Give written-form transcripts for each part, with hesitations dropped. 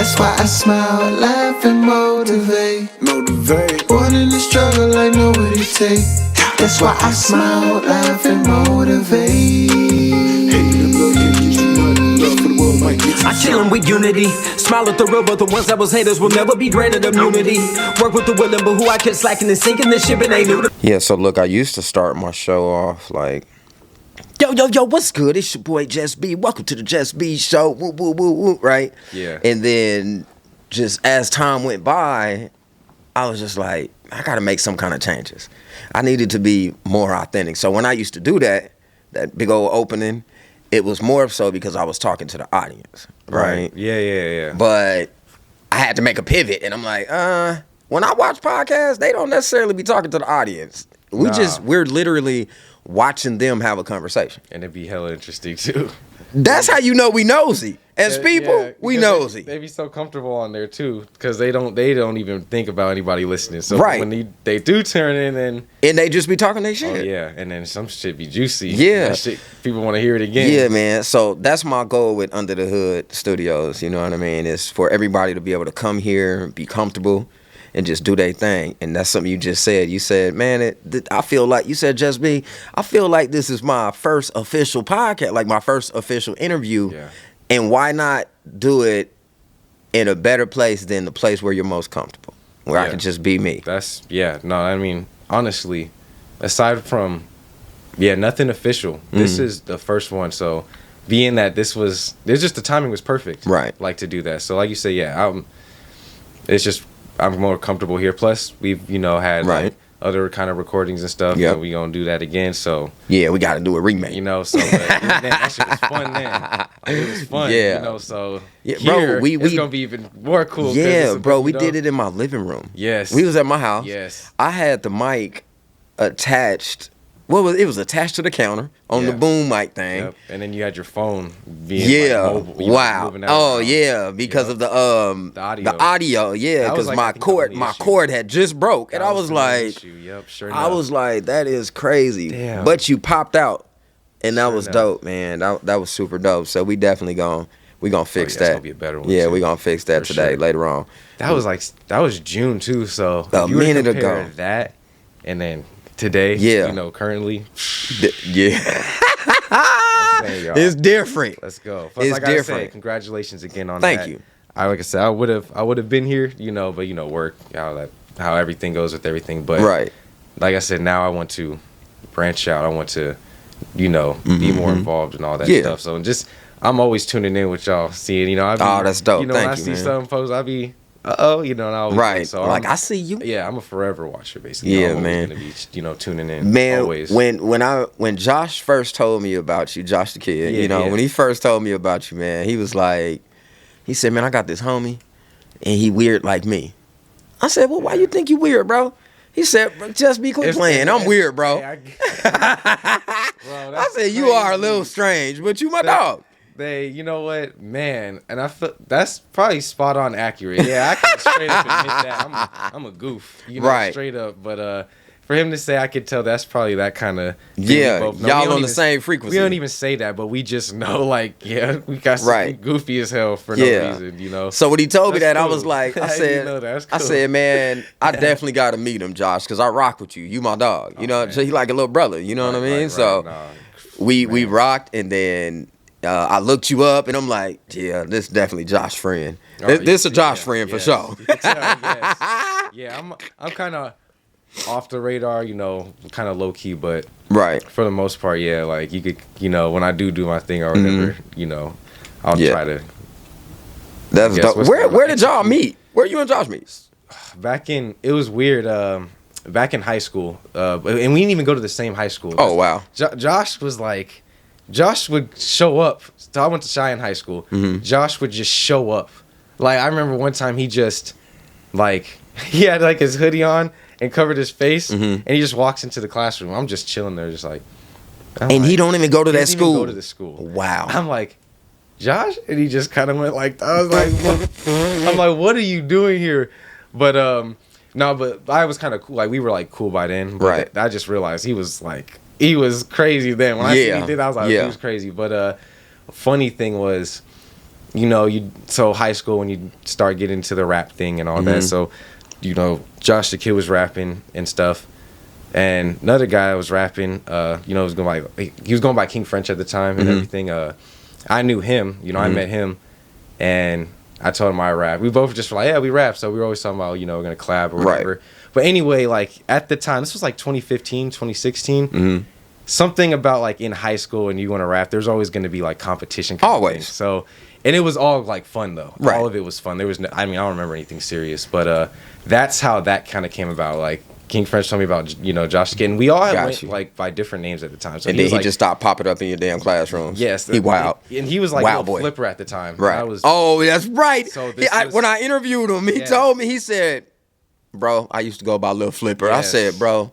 That's why I smile, laugh, and motivate. Born in the struggle, I know what it takes. That's why I smile, laugh, and motivate. I chillin' with unity, smile at the real, but the ones that was haters will never be granted immunity. Work with the willing, but who I kept slacking and sinking, this ship, it ain't new to. Yeah, so look, I used to start my show off like, yo, what's good? It's your boy JusB. Welcome to the JusB Show. Woo, woo, woo, woo, right? Yeah. And then just as time went by, I was just like, I gotta make some kind of changes. I needed to be more authentic. So when I used to do that big old opening, it was more so because I was talking to the audience, right? Yeah. But I had to make a pivot, and I'm like, when I watch podcasts, they don't necessarily be talking to the audience. We're literally watching them have a conversation. And it'd be hella interesting too. That's how you know we nosy. As people, we nosy. They be so comfortable on there too, because they don't even think about anybody listening. So right. when they do turn in, and they just be talking their shit. Oh yeah, and then some shit be juicy. Yeah, that shit, people want to hear it again. Yeah, man. So that's my goal with Under the Hood Studios. You know what I mean? It's for everybody to be able to come here, be comfortable, and just do their thing. And that's something you just said. You said, man, I feel like, you said, JusB, I feel like this is my first official podcast, like my first official interview. Yeah. And why not do it in a better place than the place where you're most comfortable, where I can just be me? I mean, honestly, aside from, nothing official, this is the first one. So being that it's just the timing was perfect. Right. Like to do that. So like you say, I'm more comfortable here. Plus we've, had like other kind of recordings and stuff. Yep. And we gonna do that again. So yeah, we got to do a remake. So but, man, that shit was fun then. It was fun. Yeah. So yeah, here, bro, it's gonna be even more cool. Yeah, bro, we did it in my living room. Yes. We was at my house. Yes. I had the mic attached. It was attached to the counter on the boom mic thing. Yep. And then you had your phone being mobile. Wow. Oh yeah, because of the audio. The audio, yeah, because my cord had just broke, and I was like, I was like, that is crazy. Damn. But you popped out, and that was dope, man. That was super dope. So we definitely gonna fix that. It's gonna be a better one. Yeah, too. we gonna fix that today later on. That was June too. So a minute ago. That and then today, currently, it's different. Let's go. Plus, It's different. Say, congratulations again on Thank that. you. Like I said, I would have been here, but work how everything goes with everything. But like I said, now I want to branch out. I want to, be more involved in all that stuff. So I'm always tuning in with y'all, seeing, that's dope. When I see some folks, I be. And I so like, I see you. Yeah, I'm a forever watcher, basically. Yeah, I'm man. Gonna be, tuning in. Man, always. when Josh first told me about you, Josh the kid, when he first told me about you, man, he was like, he said, man, I got this homie, and he weird like me. I said, well, why you think you weird, bro? He said, just be quit playing. I'm weird, bro. I said, you are a little strange, but you my dog. You know what, man, and I feel that's probably spot on accurate. Yeah, I can straight up admit that I'm a goof, straight up. But for him to say, I could tell that's probably that kind of y'all on the same frequency. We don't even say that, but we just know, we got something goofy as hell for no reason, So when he told me that, cool. I was like, I said, man, I definitely got to meet him, Josh, because I rock with you. You my dog, so he like a little brother. You know what I mean? We rocked, and then. I looked you up, and I'm like, yeah, this is definitely Josh friend. This a Josh friend for sure. Yeah, I'm kind of off the radar, kind of low key, but for the most part, like you could, when I do my thing or whatever, I'll try to. That's dope. Where did y'all meet? Where you and Josh meet? It was weird. Back in high school, and we didn't even go to the same high school. Oh wow. Josh was like. Josh would show up. So I went to Cheyenne High School. Mm-hmm. Josh would just show up. Like, I remember one time he just, he had, his hoodie on and covered his face, and he just walks into the classroom. I'm just chilling there, just like... he don't even go to that school? He doesn't go to the school. Wow. I'm like, Josh? And he just kind of went like... I was like, I'm like, what are you doing here? But, no, but I was kind of cool. Like, we were, cool by then. But I just realized he was, he was crazy then. When I see he did, I was like, he was crazy. But funny thing was, so high school when you start getting into the rap thing and all that. So, Josh the Kid was rapping and stuff. And another guy was rapping, he was going by King French at the time and everything. I knew him, I met him, and I told him I rap. We both just were like, yeah, we rap. So we were always talking about, we're going to collab or whatever. Right. But anyway, like at the time, this was like 2015, 2016. Something about like in high school and you want to rap, there's always going to be like competition. Always. So, and it was all like fun though. Right. All of it was fun. There was no, I don't remember anything serious, but that's how that kind of came about. Like King French told me about, Josh the Kid. And we all went like by different names at the time. So and then he just stopped popping up in your damn classrooms. Yes. He wild. And he was like wild a boy. Flipper at the time. Right. That's right. So when I interviewed him, he told me, he said, bro, I used to go by Lil Flipper. Yes. I said, bro,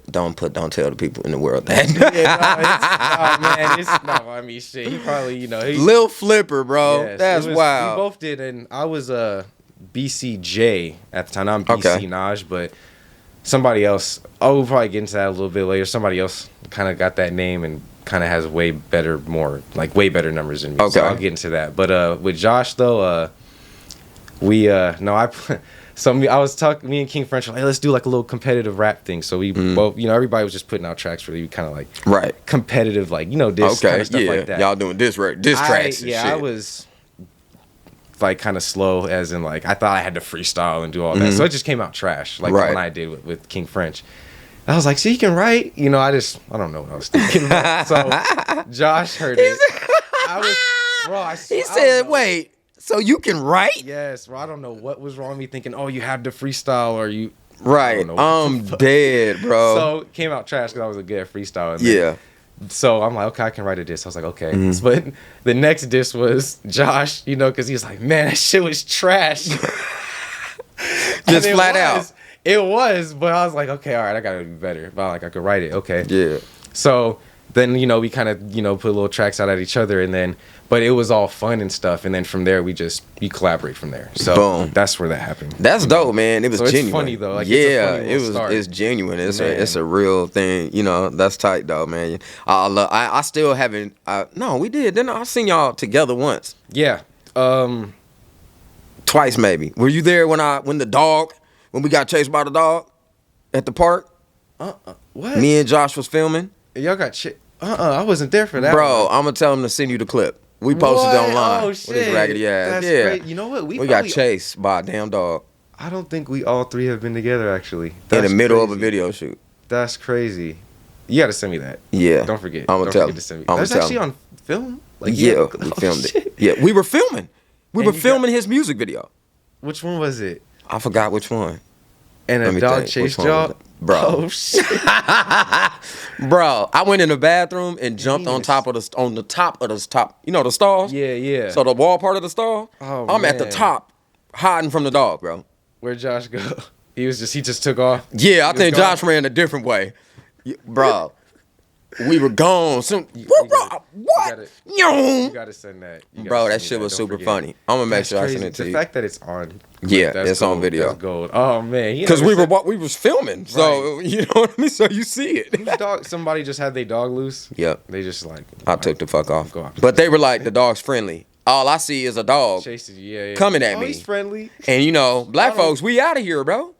don't tell the people in the world that. Shit. He probably, Lil Flipper, bro. Yes, That's wild. We both did, and I was BCJ at the time. I'm BC Naj, but somebody else. We'll probably get into that a little bit later. Somebody else kind of got that name and kind of has way better numbers than me. Okay. So I'll get into that. But with Josh though, I was talking. Me and King French were like, hey, let's do like a little competitive rap thing. So we both, everybody was just putting out tracks for you, kind of like competitive, like this kind of stuff like that. Y'all doing diss tracks. I was like kind of slow, as in like I thought I had to freestyle and do all that, so it just came out trash, like when I did with King French. I was like, so you can write, I don't know what I was thinking about. So Josh heard it. He said, wait. So you can write? Yes, bro. I don't know what was wrong with me thinking, you have to freestyle or you... Right. I'm dead, bro. So it came out trash because I was a good at freestyle. Yeah. So I'm like, okay, I can write a diss. I was like, okay. But the next diss was Josh, because he was like, man, that shit was trash. Just flat out. It was, but I was like, okay, all right, I got to be better. But I could write it. Okay. Yeah. So then, we kind of, put little tracks out at each other and then... But it was all fun and stuff, and then from there we collaborate from there. So boom. That's where that happened. That's dope, man. It was genuine. It's funny though. Like, it's genuine. It's a real thing. That's tight though, man. I still haven't. No, we did. Then I seen y'all together once. Yeah. Twice maybe. Were you there when we got chased by the dog at the park? What? Me and Josh was filming. Y'all got I wasn't there for that. Bro, I'm gonna tell him to send you the clip. We posted it online with his raggedy ass. That's great. You know what? We got chased by a damn dog. I don't think we all three have been together actually. In the middle of a video shoot. That's crazy. You gotta send me that. Yeah. Don't forget. I'm gonna tell him. That's actually on film. Like, we filmed it. Yeah, we were filming. We were filming his music video. Which one was it? I forgot which one. And a dog chased y'all? Bro. Oh shit. Bro, I went in the bathroom and jumped on the top of the the stalls? Yeah. So the wall part of the stall? Oh, I'm at the top, hiding from the dog, bro. Where'd Josh go? He just took off? Yeah, I think Josh ran a different way. Bro. We were gone. What? You gotta send that. Bro, that shit was super funny. I'm gonna make sure I send it to you. The fact that it's on. Yeah, it's on video. That's gold. Oh man, because we was filming, so you know what I mean. So you see it. Somebody just had their dog loose. Yep. They just like. I took the fuck off. But they were like, the dog's friendly. All I see is a dog coming at me. He's friendly. And black folks, we out of here, bro.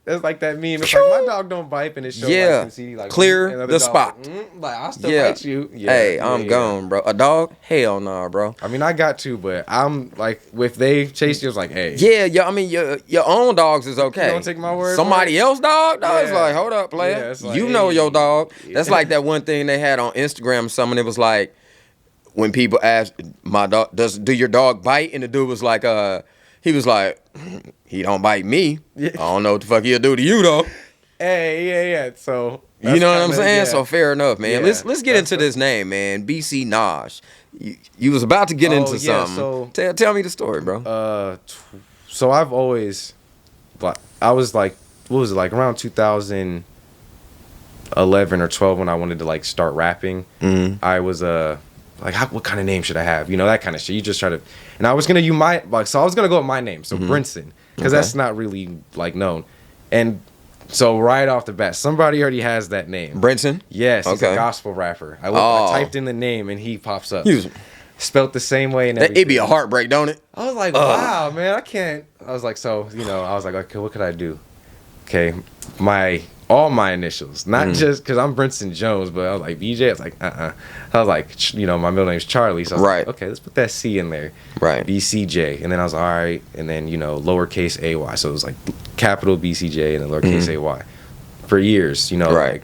That's like that meme. It's like my dog don't bite, and it shows like clear the spot. Like I still bite you. Yeah, hey, I'm gone, bro. A dog? Hell nah, bro. I mean, I got to, but I'm like, if they chase you, it's like, hey. Yeah. I mean, your own dogs is okay. You don't take my word. Somebody else dog? No, it's like, hold up, player. Yeah, like, you know your dog. That's like that one thing they had on Instagram. Someone, it was like, when people asked, my dog, do your dog bite? And the dude was like, he was like, he don't bite me. Yeah. I don't know what the fuck he'll do to you though. Hey, yeah. So you know what I'm saying? Yeah. So fair enough, man. Yeah, let's get into this name, man. BC Naj. You was about to get into something. So, tell me the story, bro. So I've always, I was like, what was it, like around 2011 or 12 when I wanted to like start rapping. Mm-hmm. I was what kind of name should I have? That kind of shit. You just try to, and I was gonna use I was gonna go with my name, so Brinson, because that's not really like known, and so right off the bat, somebody already has that name. Brinson? Yes, he's a gospel rapper. I typed in the name and he pops up. spelt the same way and everything. It'd be a heartbreak, don't it? I was like, wow, man, I can't. I was like, so, I was like, okay, what could I do? Okay, all my initials, not just because I'm Brinson Jones, but I was like, BJ, I was like, I was like, my middle name's Charlie, so I was like, okay, let's put that C in there. Right. BCJ, and then I was like, all right, and then, lowercase AY, so it was like capital BCJ and then lowercase AY. For years, like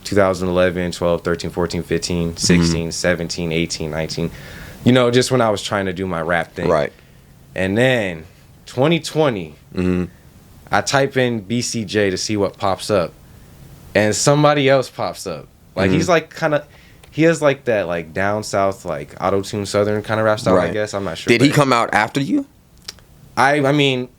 2011, 12, 13, 14, 15, 16, 17, 18, 19, just when I was trying to do my rap thing. Right. And then 2020, I type in BCJ to see what pops up, and somebody else pops up. Like he's like he has like that like down south like auto-tune southern kind of rap style. I guess I'm not sure. Did he come out after you? I mean,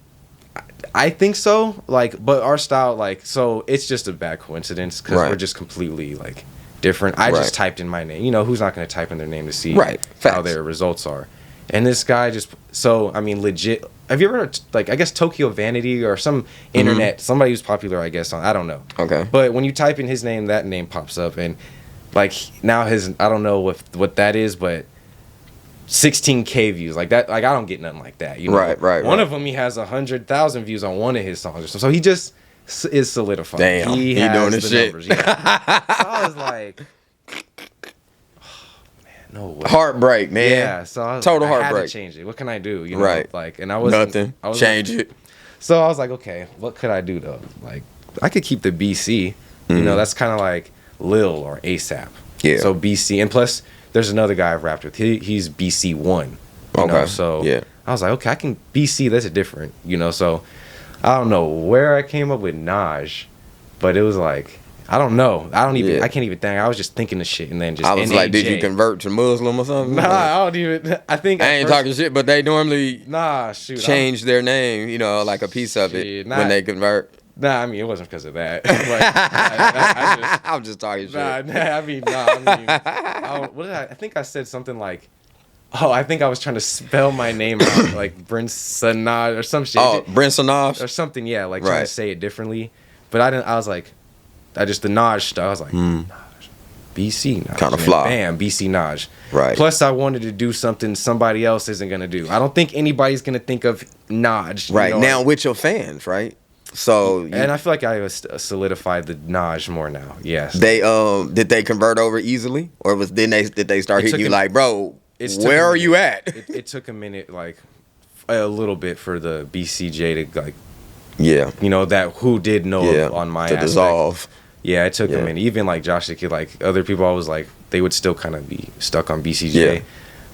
I think so. Like, but our style like so it's just a bad coincidence because we're just completely like different. I just typed in my name. Who's not going to type in their name to see how their results are? And this guy legit. Have you ever heard of, like, I guess Tokyo Vanity or some internet, somebody who's popular, I guess, I don't know. Okay. But when you type in his name, that name pops up. And, like, now I don't know what that is, but 16K views. Like, that, like, I don't get nothing like that. Right. One of them, he has 100,000 views on one of his songs. So he just is solidified. Damn. He doing this shit. Numbers, yeah. So I was like... No way. Heartbreak, man. Yeah, so I was total like, heartbreak. I had to change it. What can I do? Like, and I was nothing. Change it. So I was like, okay, what could I do though? Like, I could keep the BC. That's kind of like Lil or ASAP. Yeah. So BC, and plus, there's another guy I've rapped with. He's BC1. So I was like, okay, I can BC. That's a different. So I don't know where I came up with Naj, but it was like. I don't know. I can't even think. I was just thinking of shit and then just. I was like, did you convert to Muslim or something? Nah, I don't even. I think. I ain't talking shit, but they normally change their name, like a piece of it when they convert. Nah, I mean, it wasn't because of that. I'm just talking shit. What did I think I said something like, I think I was trying to spell my name out, like Brinson Naj or some shit. Oh, Brinson Naj? Or something, yeah, like trying to say it differently. But I was like, the Naj stuff. I was like, Naj, BC Naj. Kind of fly. Bam, BC Naj. Right. Plus, I wanted to do something somebody else isn't going to do. I don't think anybody's going to think of Naj. Right. Now, with your fans, right? So. And I feel like I was solidified the Naj more now. Yes. They did they convert over easily? Or did they start hitting you like, bro, where are you at? It took a minute, like, a little bit for the BCJ to, like, that who did know on my aspect. Dissolve. Yeah, it took a minute. Even like Josh the Kid, like other people, I was like, they would still kind of be stuck on BCJ. Yeah.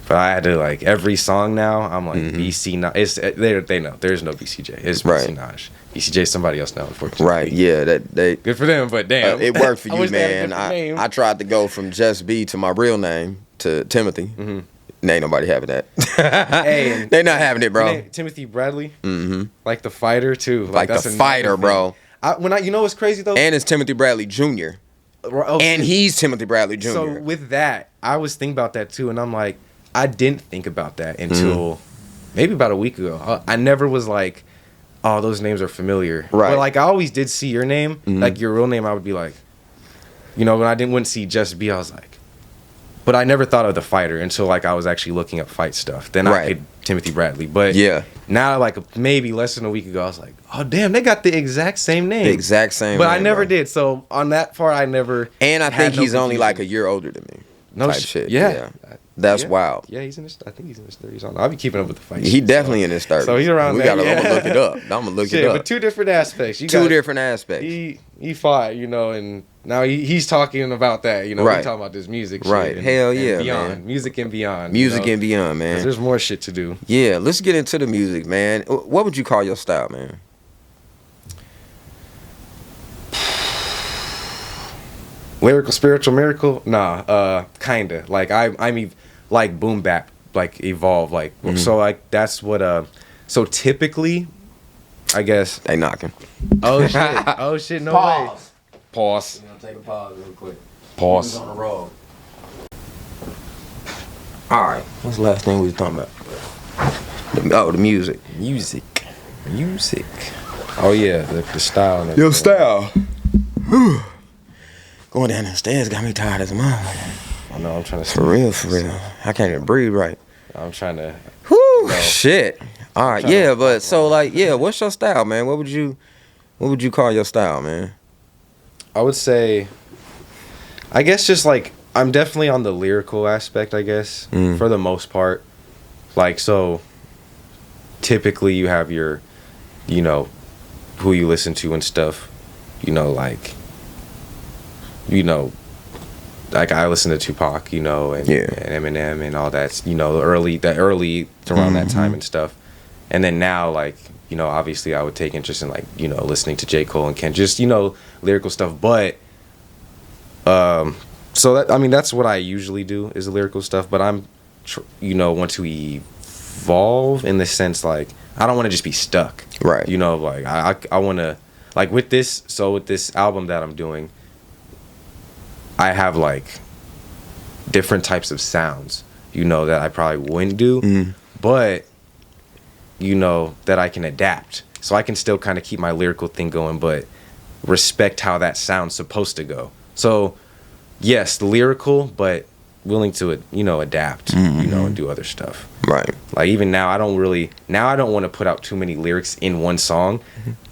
But I had to like every song now. I'm like BC Naj. They know there's no BCJ. It's BC Naj. BCJ somebody else now, unfortunately. Right. Yeah. That good for them, but damn, it worked for you, man. I tried to go from JusB to my real name to Timothy. Ain't nobody having that. Hey, they not having it, bro. Timothy Bradley, like the fighter too. Like the fighter, bro. What's crazy though? And it's Timothy Bradley Jr. And he's Timothy Bradley Jr. So with that, I was thinking about that too, and I'm like, I didn't think about that until maybe about a week ago. I never was like, oh, those names are familiar. Right. But like I always did see your name, like your real name. I would be like, when I wouldn't see JusB, I was like. But I never thought of the fighter until like I was actually looking up fight stuff. Then I hit Timothy Bradley. But now like maybe less than a week ago, I was like, oh damn, they got the exact same name. The exact same. But name, I never did. So on that part, I never. And I think he's only like a year older than me. No shit. Yeah. That's wild. Yeah, I think he's in his 30s. I'll be keeping up with the fights. He definitely in his 30s. So he's around there. I'm gonna look it up. I'm gonna look it up. But two different aspects. Two different aspects. He fought, and now he's talking about that. We're talking about this music shit. Right. Hell yeah, beyond. man. Music and beyond. Music and beyond, man. 'Cause there's more shit to do. Yeah, let's get into the music, man. What would you call your style, man? Lyrical, spiritual, miracle? Nah, kinda. Like I'm like boom bap, like evolve, like so like that's what so typically, I guess they knocking. Oh shit, no way. Pause. We're gonna take a pause real quick. Pause. Who's on the road? Alright, what's the last thing we was talking about? The music. Music. Oh yeah, the style. Your style. Whew. Going down the stairs got me tired as a motherfucker. I know I'm trying to. For real. I can't even breathe right. I'm trying to. Whew, shit. All right, yeah, to- but so like, yeah, what's your style, man? What would you call your style, man? I would say, I guess just like I'm definitely on the lyrical aspect, I guess, for the most part. Like, so typically you have your, you know, who you listen to and stuff, you know, like I listen to Tupac, you know, and Eminem and all that, you know, early around that time and stuff. And then now, like, you know, obviously I would take interest in, like, you know, listening to J. Cole and Kendrick, just, you know, lyrical stuff. But, so that, I mean, that's what I usually do is the lyrical stuff. But I'm, you know, want to evolve in the sense, like, I don't want to just be stuck. Right. You know, like, I want to, like, with this album that I'm doing, I have, like, different types of sounds, you know, that I probably wouldn't do. But, you know, that I can adapt. So I can still kind of keep my lyrical thing going, but respect how that sound's supposed to go. So, yes, lyrical, but willing to, you know, adapt, you know, and do other stuff. Right. Like, even now, I don't want to put out too many lyrics in one song.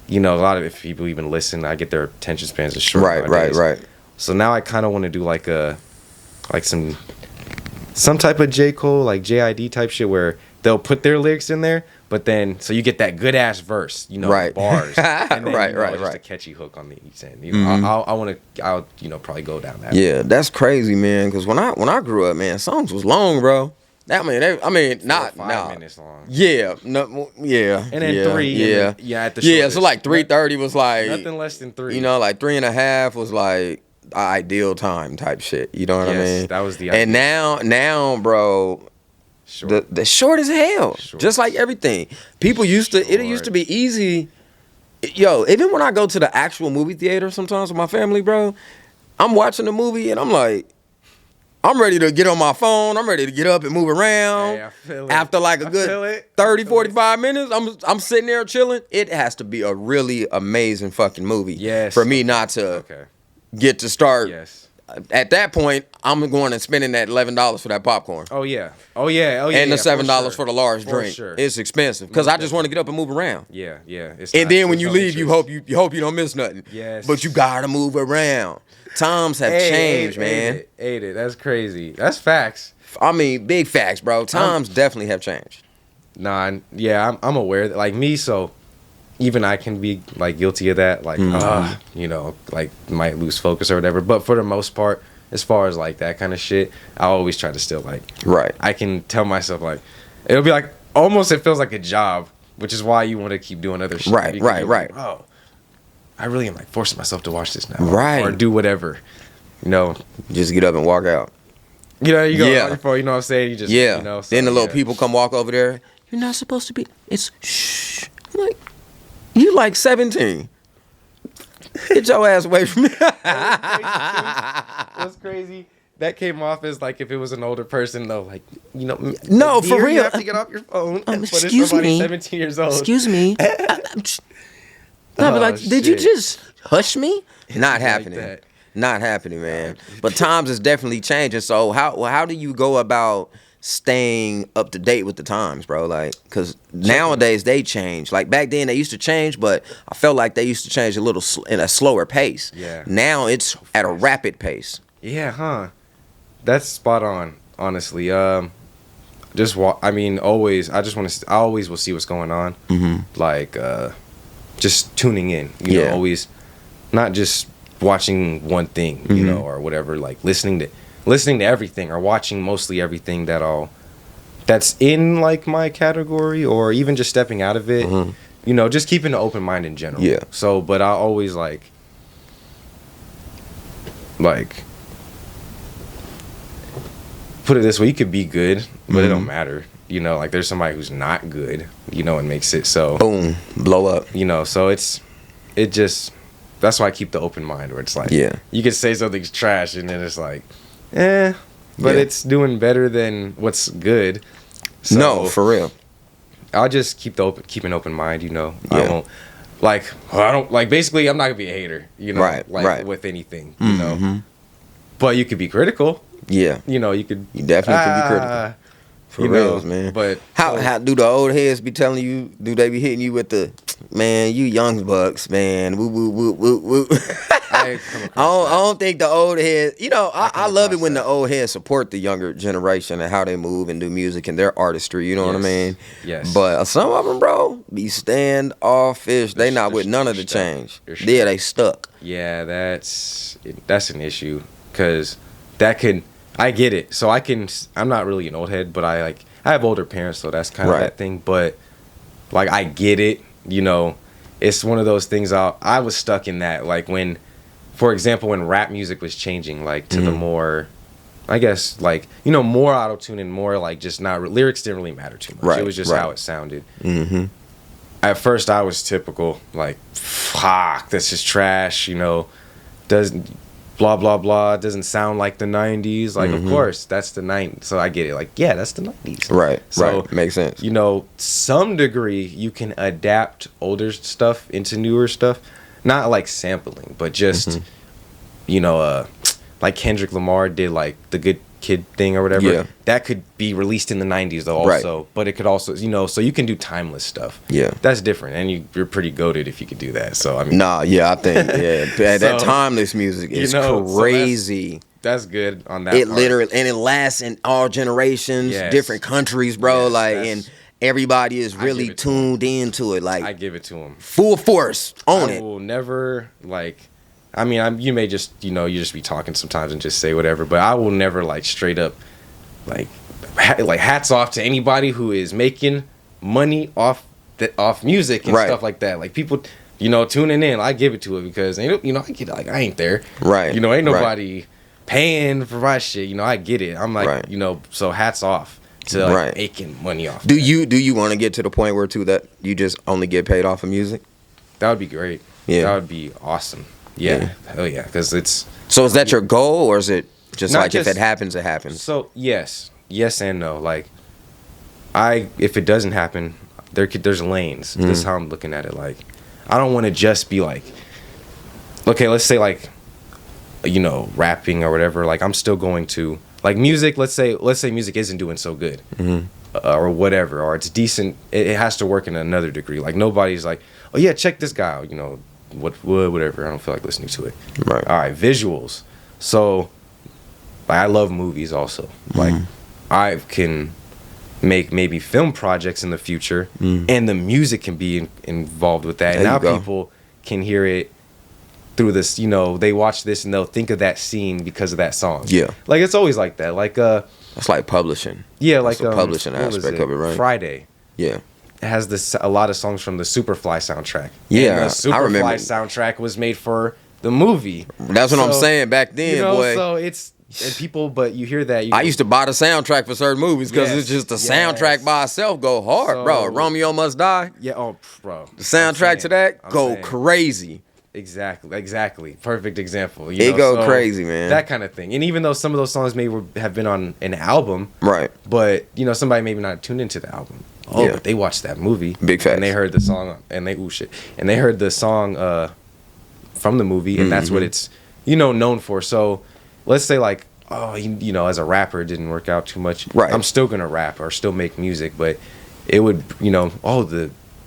You know, a lot of, if people even listen, I get their attention spans are short. Right. So now I kind of want to do like some type of J. Cole, like JID type shit where they'll put their lyrics in there, but then so you get that good ass verse, you know, bars, and then, just a catchy hook on the each end. You know, I'll you know, probably go down that. Yeah, that's crazy, man. Because when I grew up, man, songs was long, bro. Not 5 minutes long. Yeah, and then 3. Yeah, at the shortest. So like 3:30 was like nothing less than 3. You know, like 3.5 was like ideal time type shit. You know what I mean? That was the and now, bro. Short. The short as hell. Just like everything. People used to. It used to be easy. Yo, even when I go to the actual movie theater sometimes with my family, bro, I'm watching the movie and I'm like, I'm ready to get on my phone. I'm ready to get up and move around. Yeah, I feel it. After like a good 30, 45 minutes, I'm sitting there chilling. It has to be a really amazing fucking movie. Yes. For me not to get to start. Yes. At that point, I'm going and spending that $11 for that popcorn. Oh yeah. And the $7 for the large drink. Sure. It's expensive because I just want to get up and move around. Yeah. And then when you leave, you hope you don't miss nothing. Yes. But you gotta move around. Times have changed, man. Ate it. That's crazy. That's facts. I mean, big facts, bro. Times definitely have changed. Nah, yeah, I'm aware that, like, me, so even I can be, like, guilty of that, like, you know, like, might lose focus or whatever. But for the most part, as far as, like, that kind of shit, I always try to still, like, I can tell myself, like, it'll be like, almost it feels like a job, which is why you want to keep doing other shit. Right. Like, oh, I really am, like, forcing myself to watch this now. Right. Or do whatever, you know. Just get up and walk out. You know, you go on your phone, you know what I'm saying? You just, you know. So, then the little people come walk over there. You're not supposed to be, it's shh. I'm like, you like 17. Get your ass away from me. What's crazy? That came off as like if it was an older person though, like, you know. No, for real. You have to get off your phone. But it's somebody 17 years old. Excuse me. No, but like, did you just hush me? Not happening. Like Not happening, man. But times is definitely changing. So how do you go about staying up to date with the times, bro? Like, because nowadays they change. Like back then they used to change, but I felt like they used to change a little in a slower pace. Yeah. Now it's at a rapid pace. Yeah, huh? That's spot on, honestly. I always. I always will see what's going on. Mm-hmm. Like, just tuning in. You know, always not just watching one thing, you know, or whatever. Like listening to everything, or watching mostly everything that's in like my category, or even just stepping out of it. Mm-hmm. You know, just keeping an open mind in general. Yeah. So, but I always like put it this way: you could be good, but it don't matter. You know, like there's somebody who's not good, you know, and makes it so boom, blow up. You know, so that's why I keep the open mind, where it's like, you could say something's trash, and then it's like, but it's doing better than what's good. So no, for real. I'll just keep an open mind, you know. I won't basically I'm not gonna be a hater, you know, with anything, you know. But you could be critical. Yeah. You know, you could. You definitely can be critical. For you reals, know, man. But how do the old heads be telling you? Do they be hitting you with the man? You young bucks, man. Woo woo woo woo woo. I don't think the old heads. You know, I love it when that. the old heads support the younger generation and how they move and do music and their artistry. You know what I mean? Yes. But some of them, bro, be standoffish. They not with none of the change. Yeah, they stuck. Yeah, that's an issue because that could. I get it. So I'm not really an old head, but I have older parents, so that's kind of that thing. But like, I get it. You know, it's one of those things. I was stuck in that. Like when, for example, when rap music was changing, like to the more, I guess, like, you know, more auto tune and more like just not lyrics didn't really matter too much. It was just how it sounded. Mm-hmm. At first, I was typical, like, fuck, this is trash. You know, doesn't. Blah blah blah, doesn't sound like the 90s. Like, of course, that's the 90s. So I get it. Like, yeah, that's the 90s. Right. Makes sense. You know, some degree you can adapt older stuff into newer stuff. Not like sampling, but just, you know, like Kendrick Lamar did, like the Good Kid thing or whatever. Yeah. That could be released in the 90s though also. But it could also, you know, so you can do timeless stuff. Yeah. That's different. And you're pretty goated if you could do that. So, I mean. Nah, yeah, I think, that timeless music is crazy. So that's good on that It part. literally, and it lasts in all generations, different countries, bro. And everybody is really tuned into it. Like, I give it to them. Full force on it. I will never, like, I mean, you may just, you know, you just be talking sometimes and just say whatever, but I will never, like, straight up, like hats off to anybody who is making money off music and stuff like that. Like, people, you know, tuning in, I give it to it because, you know, I get it, like, I ain't there. Right. You know, ain't nobody paying for my shit. You know, I get it. I'm like, you know, so hats off to like, making money off. Do you want to get to the point where too that you just only get paid off of music? That would be great. Yeah. That would be awesome. Yeah. Hell yeah. Because it's. So is that your goal, or is it just like if it happens, it happens? So yes and no. Like, if it doesn't happen, there's lanes. This is how I'm looking at it. Like, I don't want to just be like, okay, let's say like, you know, rapping or whatever. Like, I'm still going to like music. Let's say music isn't doing so good, or whatever, or it's decent. It has to work in another degree. Like, nobody's like, oh yeah, check this guy out. You know, whatever. I don't feel like listening to it. Right. All right. Visuals. So, like, I love movies also. Like, I can make maybe film projects in the future, and the music can be involved with that. And now people can hear it through this, you know, they watch this and they'll think of that scene because of that song. Yeah. Like, it's always like that. Like, it's like publishing. Yeah, like the publishing aspect of it, right? Friday. Yeah. It has a lot of songs from the Superfly soundtrack. Yeah, and the Superfly I remember. soundtrack was made for the movie. That's what I'm saying. Back then, you know, boy. So it's and people, but you hear that. I used to buy the soundtrack for certain movies because it's just the soundtrack by itself go hard, bro. Romeo Must Die. Yeah, bro. The soundtrack to that go crazy. Exactly. Perfect example. It go crazy, man. That kind of thing. And even though some of those songs may have been on an album, right? But you know, somebody maybe not tuned into the album. Oh, but they watched that movie. Big facts. And they heard the song, and they heard the song from the movie, and that's what it's, you know, known for. So let's say like, oh, you know, as a rapper, it didn't work out too much. Right. I'm still gonna rap or still make music, but it would, you know,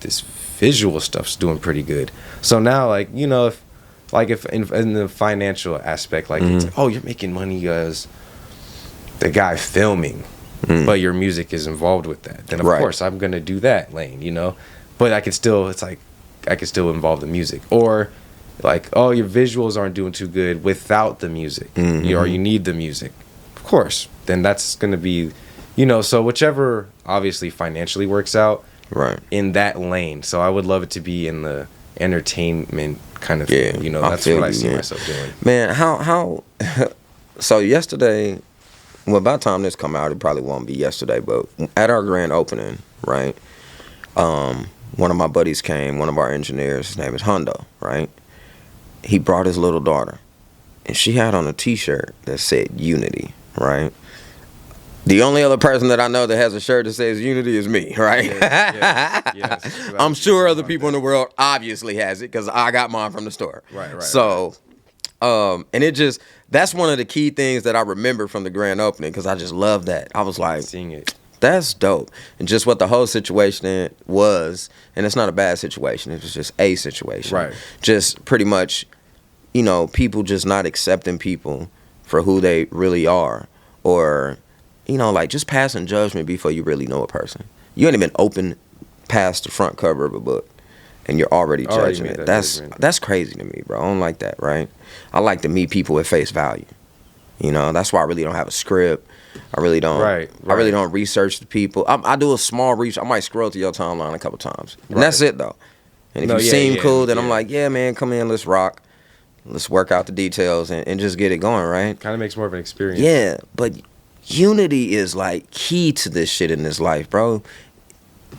this visual stuff's doing pretty good. So now, like, you know, if in the financial aspect, like, it's like, oh, you're making money as the guy filming, but your music is involved with that, then of course I'm gonna do that lane, you know. But I could still involve the music. Or like, oh, your visuals aren't doing too good without the music, or you need the music, of course, then that's gonna be, you know, so whichever obviously financially works out in that lane. So I would love it to be in the entertainment kind of thing, you know. That's what I see myself doing, man. How so yesterday, well, by the time this come out, it probably won't be yesterday, but at our grand opening, right, one of my buddies came, one of our engineers, his name is Hondo, right? He brought his little daughter, and she had on a t-shirt that said Unity, right? The only other person that I know that has a shirt that says Unity is me, right? Yes. I'm sure other people in the world obviously has it because I got mine from the store. Right. So And it just, that's one of the key things that I remember from the grand opening, because I just love that. I was like, Seeing it. that's dope. And just what the whole situation was, and it's not a bad situation, it was just a situation. Right. Just pretty much, you know, people just not accepting people for who they really are. Or, you know, like just passing judgment before you really know a person. You ain't even open past the front cover of a book, and you're already judging it. That's crazy to me, bro. I don't like that, right? I like to meet people at face value. You know, that's why I really don't have a script. I really don't. Right. I really don't research the people. I do a small research. I might scroll through your timeline a couple times, and that's it though. And if you seem cool, then I'm like, yeah, man, come in, let's rock, let's work out the details, and just get it going, right? Kind of makes more of an experience. Yeah, but unity is like key to this shit in this life, bro.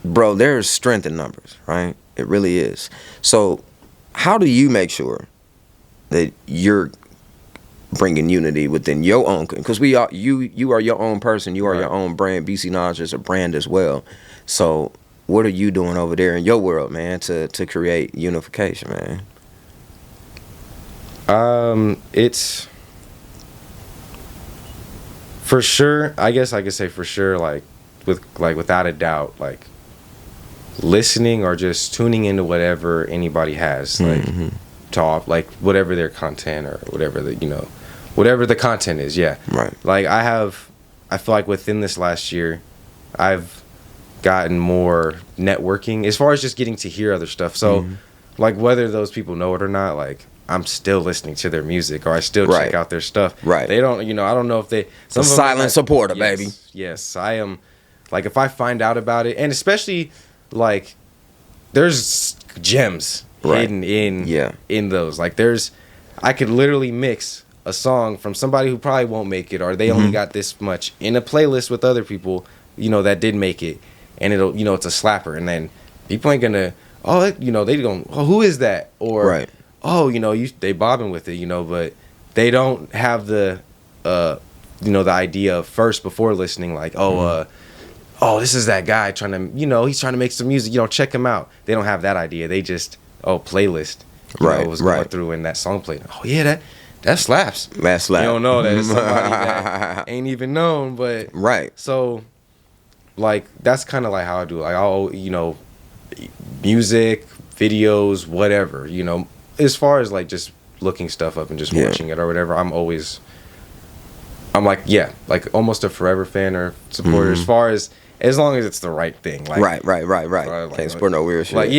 Bro, there's strength in numbers, right? It really is. So, how do you make sure that you're bringing unity within your own? Because you are your own person. You are your own brand. BC Naj is a brand as well. So, what are you doing over there in your world, man, to create unification, man? It's for sure. I guess I could say for sure, like without a doubt, like listening or just tuning into whatever anybody has, like talk, like whatever their content or whatever whatever the content is. Yeah, Right. Like I feel like within this last year, I've gotten more networking as far as just getting to hear other stuff. So, like whether those people know it or not, like I'm still listening to their music, or I still check out their stuff. Right. They don't, I don't know if they. Some silent supporter, yes, baby. Yes, I am. Like if I find out about it, and especially like there's gems hidden in those. Like I could literally mix a song from somebody who probably won't make it, or they only got this much in a playlist with other people, that did make it, and it'll, it's a slapper, and then people ain't gonna, they going, oh, who is that? Or, oh, they bobbing with it, but they don't have the, the idea of first before listening, like, oh, this is that guy trying to, he's trying to make some music, check him out. They don't have that idea. They just, playlist, was going through and that song played. Oh yeah, that slaps. That slaps. You don't know that it's somebody that ain't even known, but so, like that's kind of like how I do it. Like I'll, music, videos, whatever. As far as like just looking stuff up and just watching it or whatever, I'm like like almost a forever fan or supporter as long as it's the right thing. Like right. Can't support no weird shit. Like like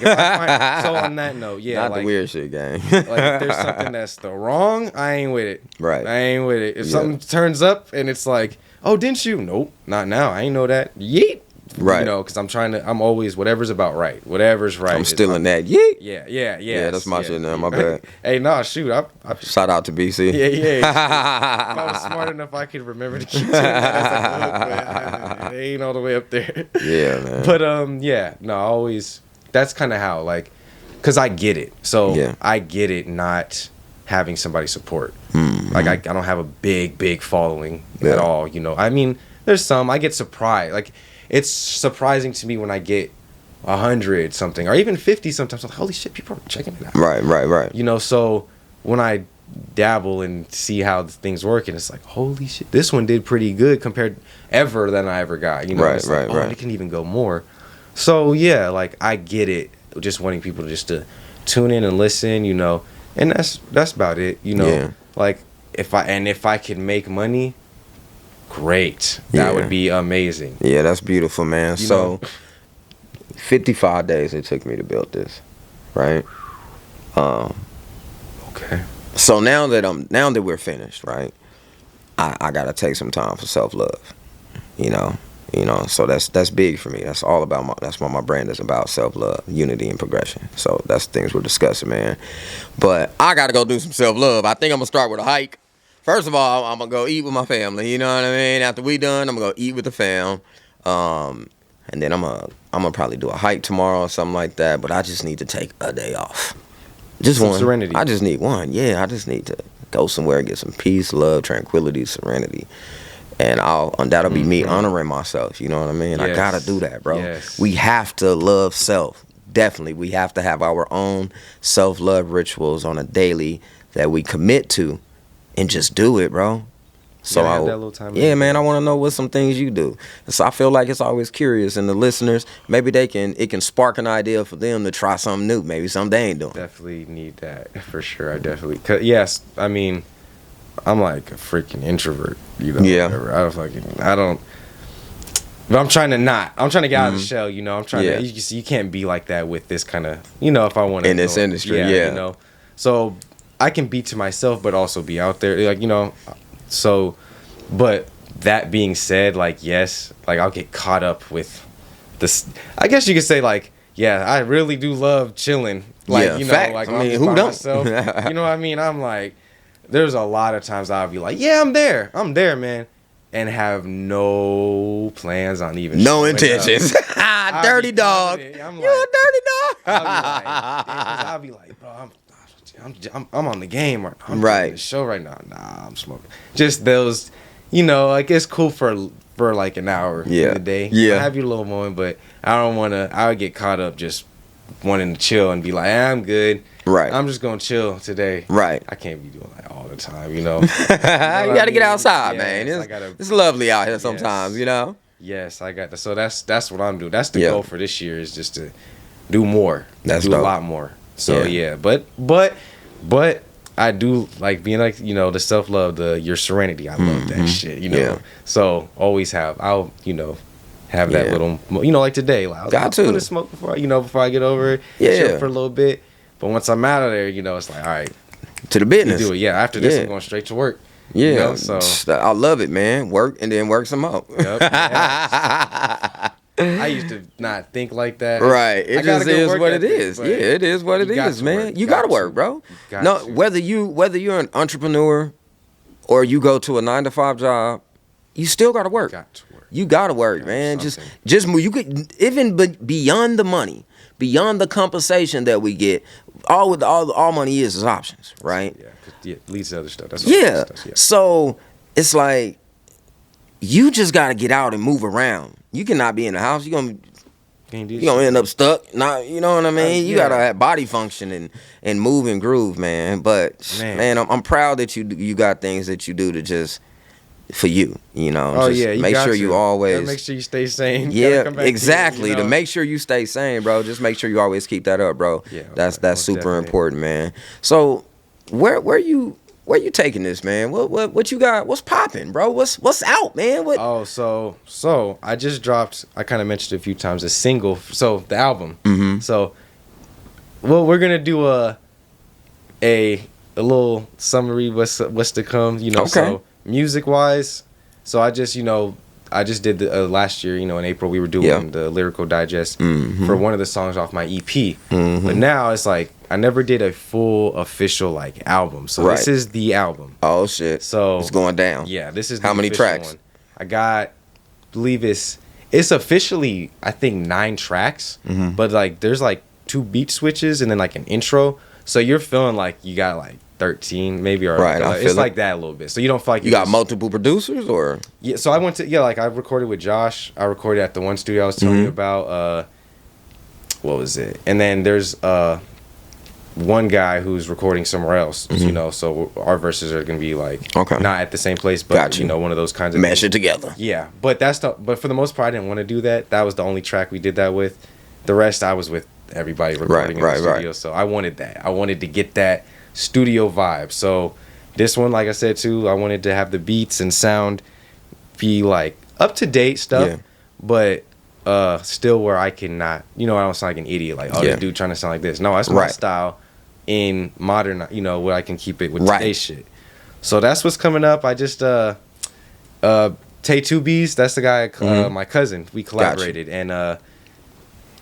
if I find, so on that note, not like, the weird shit, gang. like if there's something that's the wrong, I ain't with it. Right. I ain't with it. If something turns up and it's like, oh, didn't you? Nope, not now. I ain't know that. Yeet. Right. Because I'm always whatever's about right. Whatever's right. I'm still in that. Yeet. Yeah. Yeah, that's my shit now. My bad. Hey, nah, shoot. I Shout out to BC. Yeah. If I was smart enough, I could remember to keep doing that. But it ain't all the way up there. Yeah, man. But always. That's kind of how, like, because I get it. So I get it not having somebody support. Like I don't have a big following at all. I mean, there's some. I get surprised. Like it's surprising to me when I get 100 something or even 50 sometimes. I'm like, holy shit, people are checking it out. Right. So when I dabble and see how the things work, and it's like, holy shit, this one did pretty good compared than I ever got. It's like, oh, it can even go more. So like I get it, just wanting people to tune in and listen, and that's about it, Like if I could make money, great. That would be amazing. Yeah, that's beautiful, man. So 55 days it took me to build this, right? Okay. So now that we're finished, right? I gotta take some time for self-love, So that's big for me. That's all about that's what my brand is about: self-love, unity, and progression. So that's things we're discussing, man. But I gotta go do some self-love. I think I'm gonna start with a hike. First of all, I'm gonna go eat with my family. You know what I mean? After we done, I'm gonna go eat with the fam. And then I'm gonna probably do a hike tomorrow or something like that. But I just need to take a day off. Just some one. Serenity. I just need one. Yeah, I just need to go somewhere and get some peace, love, tranquility, serenity. And that'll be me honoring myself. You know what I mean? Yes. I gotta do that, bro. Yes. We have to love self. Definitely, we have to have our own self-love rituals on a daily, that we commit to and just do it, bro. So Yeah, have that little time yeah, in. man, I want to know what some things you do. So I feel like it's always curious, and the listeners, maybe it can spark an idea for them to try something new, maybe something they ain't doing. Definitely need that for sure. I definitely, yes, I mean, I'm like a freaking introvert, you know. Yeah. Whatever. I don't. But I'm trying to not. I'm trying to get out of the shell, you know. I'm trying Yeah. to. You can't be like that with this kind of, you know. If I want to In this industry, yeah. you know. So I can be to myself, but also be out there, like, you know. So, but that being said, like, yes, like I'll get caught up with this. I guess you could say, like, yeah, I really do love chilling. Like, Yeah, you know, facts. like I I'm mean, just who by don't? myself. You know what I mean? I'm like, there's a lot of times I'll be like, yeah, I'm there, man, and have no plans on even No showing intentions. up. I'll Dirty be dog. confident. You I'm a like, dirty dog. I'll be like, bro, I'm on the game, or I'm Right. doing the show right now. Nah, I'm smoking. Just those, you know, like it's cool for like an hour Yeah. in the day. Yeah. Have your little moment, but I don't want to. I would get caught up just wanting to chill and be like, I'm good. Right. I'm just gonna chill today. Right. I can't be doing that all the time, you know. You got to get outside, Yes, man. I gotta- It's lovely out here sometimes, Yes. you know? Yes, I got that. So that's what I'm doing. That's the Yeah. goal for this year, is just to do more. That's do dope. a lot more. So Yeah. yeah, but I do like being like, you know, the self love, your serenity. I love that shit, you know. Yeah. So I'll you know, have that Yeah. little, you know, like today, like Got I'll to. put a smoke before I get over it. Yeah. Chill for a little bit. But once I'm out of there, you know, it's like, all right, To the you business. do it. Yeah. After this, Yeah. I'm going straight to work. Yeah. You know, so I love it, man. Work and then work some more. Yup, yeah. I used to not think like that. Right. I It got a just good is work what it ethic, is. but Yeah, it is what it you got is, to man. work. You Got gotta to. work, bro. Got No, to. whether you're an entrepreneur or you go to a 9-to-5 job, you still gotta work. Got to work. You gotta work, Gotta man. do Just something. move. You could even beyond the money, beyond the compensation that we get. All money is options, right? Yeah, 'cause, yeah, leads to other stuff. That's all Yeah. stuff, yeah. So it's like you just gotta get out and move around. You cannot be in the house. Can't do You gonna end up stuck. Not, you know what I mean? You yeah. gotta have body function and move and groove, man. But man, I'm proud that you got things that you do to just for you. You know, Oh just yeah, make got sure to. you Gotta always. make sure you stay sane. Gotta Yeah, come back to it, exactly. you know? To make sure you stay sane, bro. Just make sure you always keep that up, bro. Yeah, that's most super definitely. important, man. So where you taking this, man? What you got? What's popping, bro? What's out, man? What? Oh, so I just dropped. I kind of mentioned it a few times. A single. So the album. Mm-hmm. So, well, we're gonna do a little summary. What's to come? You know. Okay. So music wise, so I just did the last year. You know, in April we were doing Yeah. the lyrical digest Mhm. for one of the songs off my EP. Mhm. But now it's like I never did a full official like album. So Right. this is the album. Oh shit. So It's going down. Yeah, this is How the many official tracks? one. I got, believe it's officially I think 9 tracks, Mhm. but like there's like 2 beat switches and then like an intro. So you're feeling like you got like 13 maybe, or Right, I like, feel it's it. like that a little bit. So you don't feel like You you're got just- multiple producers or? Yeah, so I went to like I recorded with Josh. I recorded at the one studio I was telling you Mhm. about. What was it? And then there's one guy who's recording somewhere else. You know, so our verses are gonna be like Okay. not at the same place, but Got you. you know, one of those kinds of Mesh things. it together. Yeah, but but for the most part, I didn't want to do that. That was the only track we did that with. The rest, I was with everybody recording Right, in the right. studio. So I wanted that. I wanted to get that studio vibe. So this one, like I said too, I wanted to have the beats and sound be like up to date stuff, Yeah. but still where I cannot, you know, I don't sound like an idiot. Like, oh, Yeah. this dude trying to sound like this. No, that's my Right. style in modern, you know, where I can keep it with Right. today's shit. So that's what's coming up. I just Tay 2Bs, that's the guy, my cousin. We collaborated, and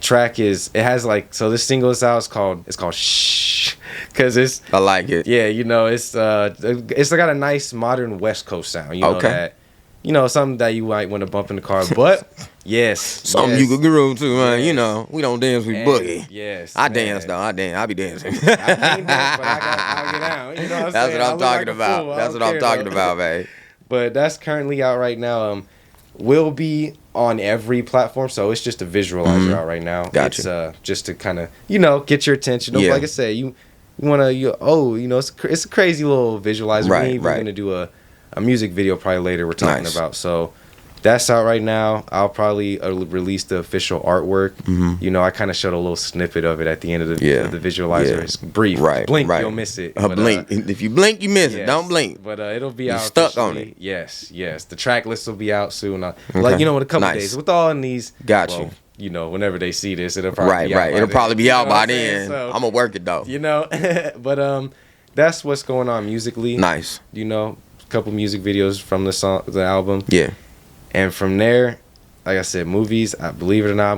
track it has like, so this single is out. It's called Shh, because it's I like it. yeah, you know, it's got a nice modern West Coast sound. You know Okay. that, you know, something that you might want to bump in the car, but yes, Something yes, you could groove to, man. Yes. You know, we don't dance, we and boogie. Yes, I man. dance though. I be dancing. I can't dance, but I'll get out. You know what I'm That's saying? what I I'm look talking like a about. fool. I That's don't what I'm care, talking though. about, man. But that's currently out right now. Will be on every platform, so it's just a visualizer out right now. Gotcha. It's just to kind of, you know, get your attention. Yeah. Like I say, you it's a crazy little visualizer. Right, We're gonna do a music video probably later. We're talking about, so that's out right now. I'll probably release the official artwork. I kind of showed a little snippet of it at the end of the visualizer. It's brief. Blink, you'll miss it. Blink. If you blink, you miss it. Don't blink. But it'll be out. Stuck on it. Yes. The track list will be out soon. Like in a couple days. With all in these. Got you. Whenever they see this, it'll probably be out. It'll probably be out by then. So, I'm gonna work it though. But that's what's going on musically. Nice. A couple music videos from the album. Yeah. And from there, like I said, movies. Believe it or not,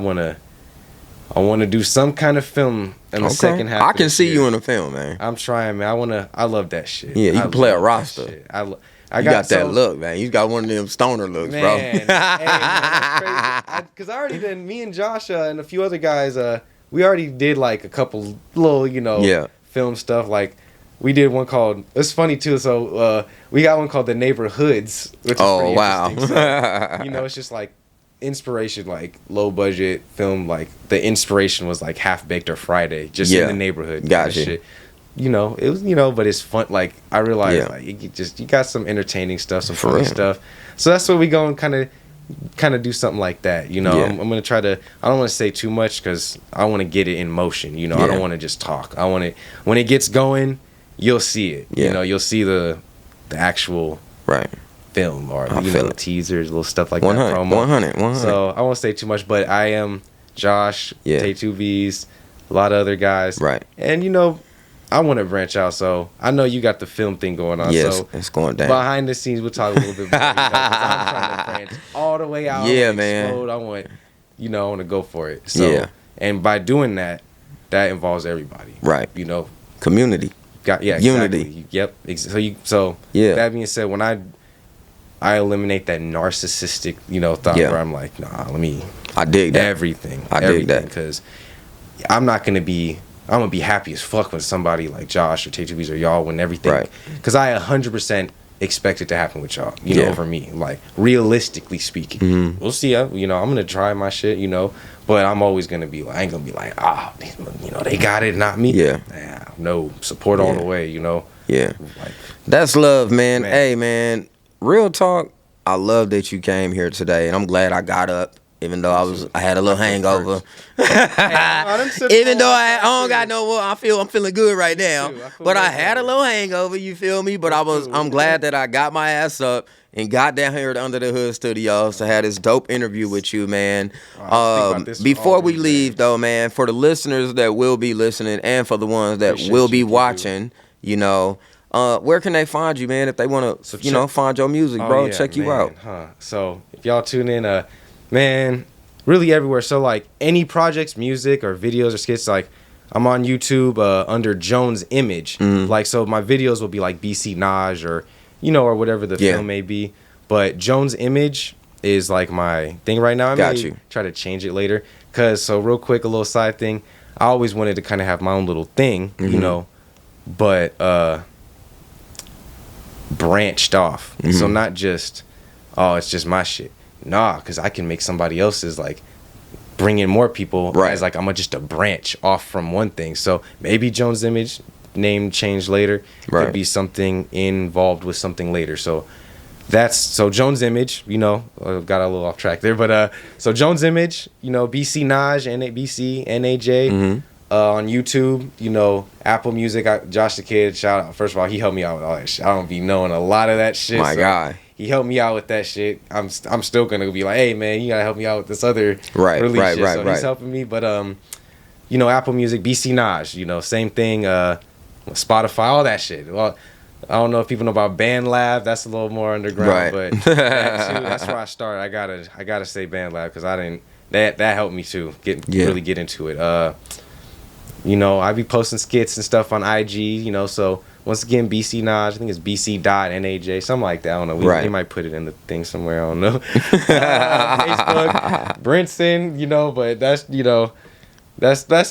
I want to do some kind of film in the second half. I can see you in a film, man. I'm trying, man. I love that shit. Yeah, you can play a roster. I got that look, man. You got one of them stoner looks, man, bro. Hey, man, that's crazy. Because I already did. Me and Josh and a few other guys. We already did like a couple little, film stuff. Like we did one called. It's funny too. So we got one called The Neighborhoods, which is pretty interesting. So, it's just like inspiration, like low budget film. Like the inspiration was like Half Baked or Friday, just in the neighborhood. Gotcha. Shit. It was, but it's fun. Like I realized, like you got some entertaining stuff, some funny stuff. So that's what we go and kind of do something like that. I'm gonna try to. I don't want to say too much because I want to get it in motion. I don't want to just talk. I want it when it gets going. You'll see it. You'll see the actual film or teasers, little stuff like 100, that. Promo. 100. So I won't say too much, but I am Josh, Tay2Bs, a lot of other guys, and I want to branch out, so I know you got the film thing going on. Yes, so it's going down. Behind the scenes, we'll talk a little bit about I'm trying to branch all the way out. Yeah, man. Explode. I want to go for it. So, and by doing that involves everybody. Right. Community. Unity. Exactly. Yep. So that being said, when I eliminate that narcissistic, thought where I'm like, nah, I dig that. Everything. I dig that. Because I'm gonna be happy as fuck when somebody like Josh or Tay2Bs or y'all win everything. Right. Because I 100% expect it to happen with y'all, for me. Like, realistically speaking. We'll see. I'm going to try my shit, but I'm always going to be like, I ain't going to be like, they got it, not me. Yeah. No, support all the way, Yeah. Like, that's love, man. Hey, man, real talk, I love that you came here today, and I'm glad I got up. Even though I had a little hangover. Even though I don't got no, I'm feeling good right now. But I had a little hangover, you feel me? But I'm glad that I got my ass up and got down here at Under the Hood Studios to have this dope interview with you, man. Before we leave, though, man, for the listeners that will be listening and for the ones that will be watching, where can they find you, man? If they want to, find your music, bro, check you out. So if y'all tune in, man, really everywhere. So like any projects, music or videos or skits, like I'm on YouTube under Jones Image. Like, so my videos will be like BC Naj or or whatever the film may be. But Jones Image is like my thing right now. I may try to change it later. So real quick, a little side thing. I always wanted to kind of have my own little thing, but branched off. So not just, it's just my shit. Nah, because I can make somebody else's, like, bring in more people as, like, I'm just a branch off from one thing. So maybe Jones Image, name change later. Could be something involved with something later. So so Jones Image, got a little off track there. But so Jones Image, BC Naj, BC Naj on YouTube, Apple Music. Josh the Kid, shout out. First of all, he helped me out with all that shit. I don't be knowing a lot of that shit. My guy. He helped me out with that shit. I'm still gonna be like, hey man, you gotta help me out with this other release shit. So he's helping me. But Apple Music, BC Naj, same thing. Spotify, all that shit. Well, I don't know if people know about BandLab. That's a little more underground, but that's where I started. I gotta say BandLab because I didn't. That helped me too. Really get into it. I be posting skits and stuff on IG. So. Once again, BC Naj, I think it's BC.NAJ, something like that. I don't know. We might put it in the thing somewhere. I don't know. Facebook, Brinson, but that's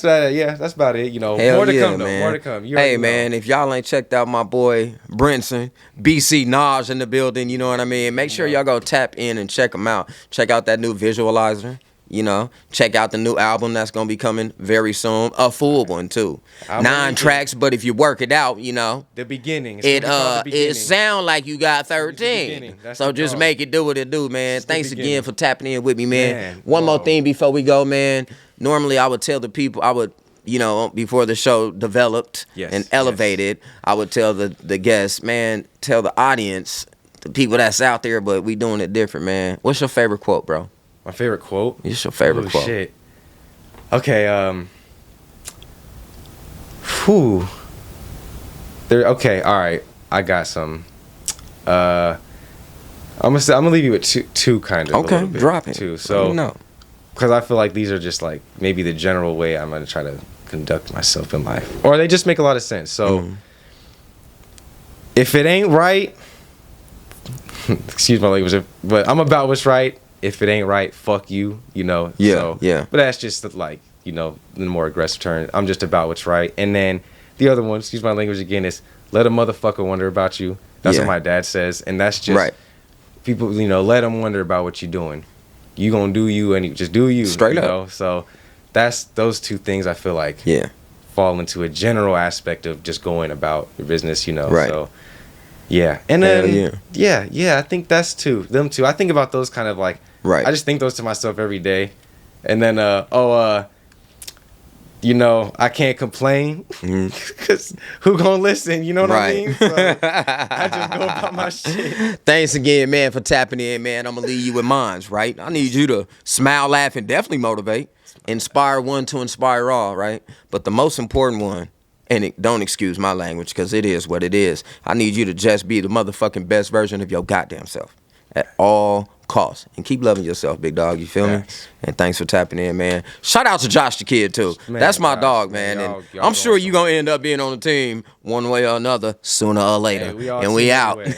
that. Yeah, that's about it. More to come, though. Man. More to come. Hey, man, if y'all ain't checked out my boy Brinson, BC Naj in the building, you know what I mean? Make sure y'all go tap in and check him out. Check out that new visualizer. You know, check out the new album that's gonna be coming very soon. A full one too. 9 tracks, but if you work it out, you know, the beginning. It sound like you got 13. beginning. That's So the just dog. make it do what it do, man. It's the Thanks beginning. again for tapping in with me, man. Man, One more whoa. thing before we go, man. Normally I would tell the people, you know, before the show developed Yes, and elevated, I would tell the guests, man, tell the audience, the people that's out there, but we doing it different, man. What's your favorite quote, bro? My favorite quote. What's your favorite quote? Shit. Okay. Whew. There. Okay. All right. I got some. I'm gonna leave you with two kind of. Okay, drop it. Two. So. No. Because I feel like these are just like maybe the general way I'm gonna try to conduct myself in life, or they just make a lot of sense. So. If it ain't right, excuse my language, but I'm about what's right. If it ain't right, fuck you, you know. Yeah, so, yeah. But that's just like, you know, the more aggressive term. I'm just about what's right. And then the other one, excuse my language again, is let a motherfucker wonder about you. That's Yeah. what my dad says. And that's just Right. people, you know, let them wonder about what you're doing. You gonna do you and you just do you. Straight you up. know? So that's those two things I feel like Yeah. fall into a general aspect of just going about your business, you know. Right. So yeah. And Hell then yeah, I think that's them two. I think about those kind of like Right. I just think those to myself every day. And then you know, I can't complain because who gonna listen? You know what I mean? So I just go about my shit. Thanks again, man, for tapping in, man. I'm gonna leave you with mines, right? I need you to smile, laugh, and definitely motivate. Inspire one to inspire all, right? But the most important one, and don't excuse my language because it is what it is. I need you to just be the motherfucking best version of your goddamn self at all costs. And keep loving yourself, big dog. You feel me? Yes. And thanks for tapping in, man. Shout out to Josh the Kid, too. Man, That's my Josh, dog, man. man. Y'all And doing I'm sure you're something. going to end up being on the team one way or another sooner or later. Hey, we all and we see out. anyway.